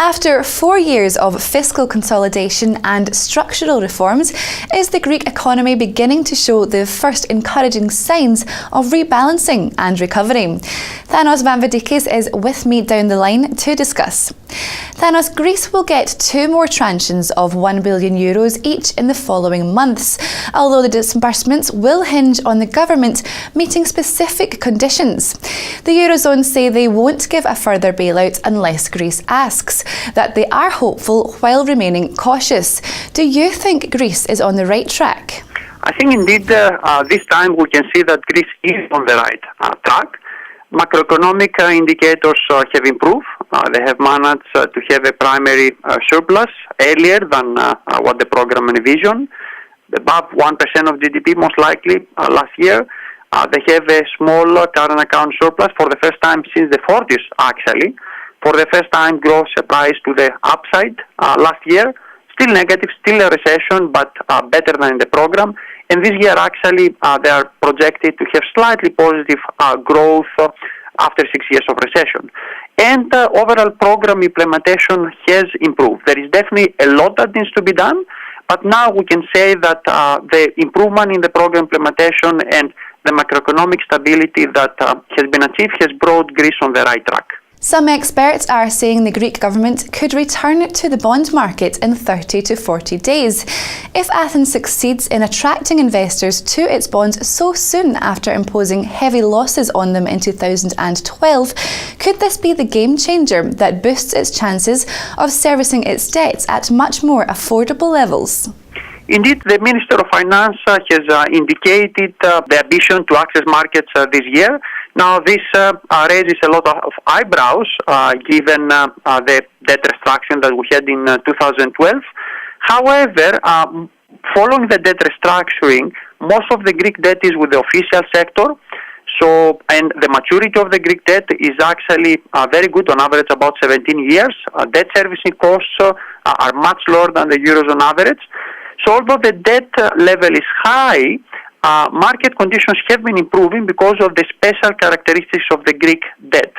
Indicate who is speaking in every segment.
Speaker 1: After 4 years of fiscal consolidation and structural reforms, is the Greek economy beginning to show the first encouraging signs of rebalancing and recovery? Athanasios Vamvakidis is with me down the line to discuss. Athanasios, Greece will get 2 more tranches of €1 billion each in the following months, although the disbursements will hinge on the government meeting specific conditions. The Eurozone say they won't give a further bailout unless Greece asks, that they are hopeful while remaining cautious. Do you think Greece is on the right track?
Speaker 2: I think indeed this time we can see that Greece is on the right track. Macroeconomic indicators have improved. They have managed to have a primary surplus earlier than what the program envisioned, above 1% of GDP most likely last year. They have a small current account surplus for the first time since the 40s actually. For the first time, growth surprised to the upside last year. Still negative, still a recession, but better than in the program. And this year, actually, they are projected to have slightly positive growth after 6 years of recession. And overall program implementation has improved. There is definitely a lot that needs to be done, but now we can say that the improvement in the program implementation and the macroeconomic stability that has been achieved has brought Greece on the right track.
Speaker 1: Some experts are saying the Greek government could return to the bond market in 30 to 40 days. If Athens succeeds in attracting investors to its bonds so soon after imposing heavy losses on them in 2012, could this be the game changer that boosts its chances of servicing its debts at much more affordable levels?
Speaker 2: Indeed, the Minister of Finance has indicated the ambition to access markets this year. Now, this raises a lot of eyebrows given the debt restructuring that we had in 2012. However, following the debt restructuring, most of the Greek debt is with the official sector. So, and the maturity of the Greek debt is actually very good, on average about 17 years. Debt servicing costs are much lower than the Eurozone average. So although the debt level is high, market conditions have been improving because of the special characteristics of the Greek debt.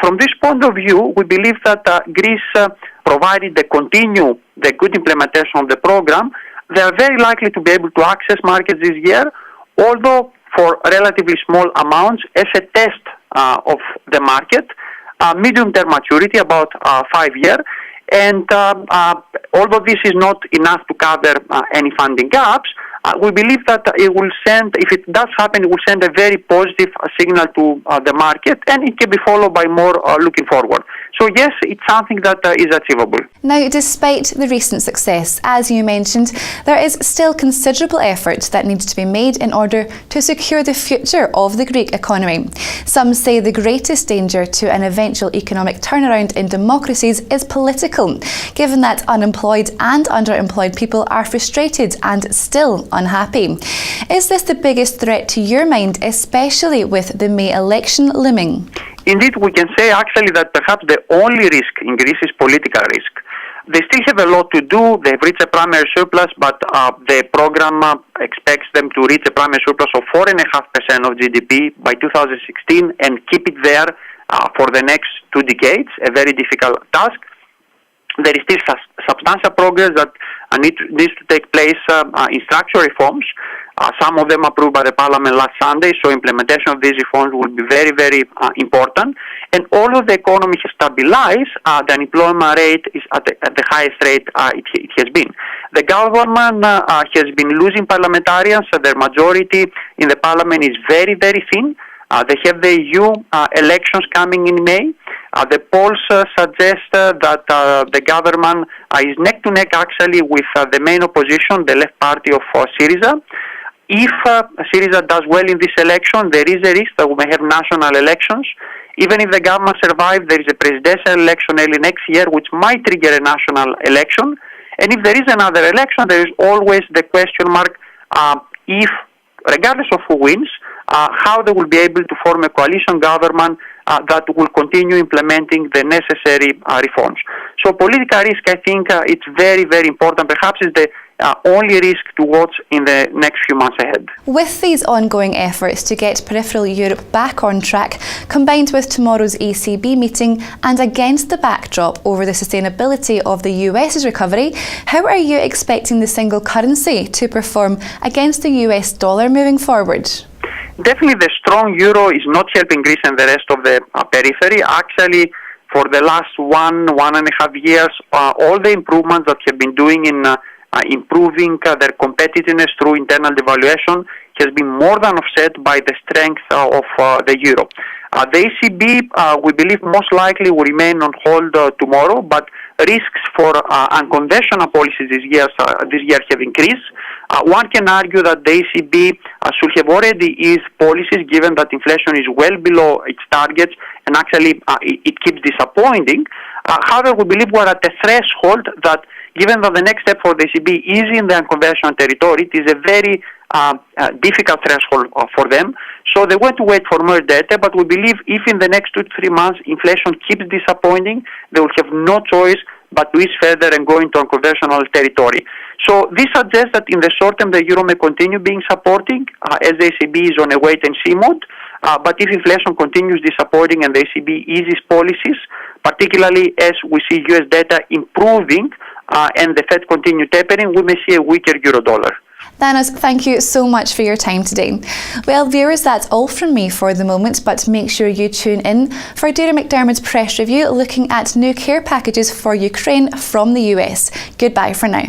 Speaker 2: From this point of view, we believe that Greece, provided they continue the good implementation of the program, they are very likely to be able to access markets this year, although for relatively small amounts as a test of the market, medium-term maturity, about 5 years. And although this is not enough to cover any funding gaps, we believe that it will send, if it does happen, it will send a very positive signal to the market, and it can be followed by more looking forward. So yes, it's something that is achievable.
Speaker 1: Now, despite the recent success, as you mentioned, there is still considerable effort that needs to be made in order to secure the future of the Greek economy. Some say the greatest danger to an eventual economic turnaround in democracies is political, given that unemployed and underemployed people are frustrated and still unhappy. Is this the biggest threat to your mind, especially with the May election looming?
Speaker 2: Indeed, we can say actually that perhaps the only risk in Greece is political risk. They still have a lot to do. They've reached a primary surplus, but the program expects them to reach a primary surplus of 4.5% of GDP by 2016 and keep it there for the next 2 decades, a very difficult task. There is still substantial progress that needs to take place in structural reforms. Some of them approved by the Parliament last Sunday, so implementation of these reforms will be very, very important. And although the economy has stabilized, the unemployment rate is at the highest rate it has been. The government has been losing parliamentarians, so their majority in the Parliament is very, very thin. They have the EU elections coming in May. The polls suggest that the government is neck to neck actually with the main opposition, the left party of Syriza. If Syriza does well in this election, there is a risk that we may have national elections. Even if the government survives, there is a presidential election early next year, which might trigger a national election. And if there is another election, there is always the question mark if, regardless of who wins, how they will be able to form a coalition government that will continue implementing the necessary reforms. So political risk, I think, it's very, very important. Perhaps it's the only risk to watch in the next few months ahead.
Speaker 1: With these ongoing efforts to get peripheral Europe back on track, combined with tomorrow's ECB meeting and against the backdrop over the sustainability of the US's recovery, how are you expecting the single currency to perform against the US dollar moving forward?
Speaker 2: Definitely the strong euro is not helping Greece and the rest of the periphery. Actually, for the last 1.5 years, all the improvements that have been doing in improving their competitiveness through internal devaluation has been more than offset by the strength of the euro. The ECB, we believe, most likely will remain on hold tomorrow, but risks for unconventional policies this year have increased. One can argue that the ECB should have already eased policies, given that inflation is well below its targets, and actually it keeps disappointing. However, we believe we're at a threshold that, given that the next step for the ECB is in the unconventional territory, it is a very difficult threshold for them. So they want to wait for more data, but we believe if in the next 2 to 3 months inflation keeps disappointing, they will have no choice but to ease further and go into unconventional territory. So this suggests that in the short term the euro may continue being supporting as the ECB is on a wait-and-see mode. But if inflation continues disappointing and the ECB eases policies, particularly as we see US data improving and the Fed continue tapering, we may see a weaker euro dollar.
Speaker 1: Thanos, thank you so much for your time today. Well, viewers, that's all from me for the moment, but make sure you tune in for Deirdre McDermott's press review looking at new care packages for Ukraine from the US. Goodbye for now.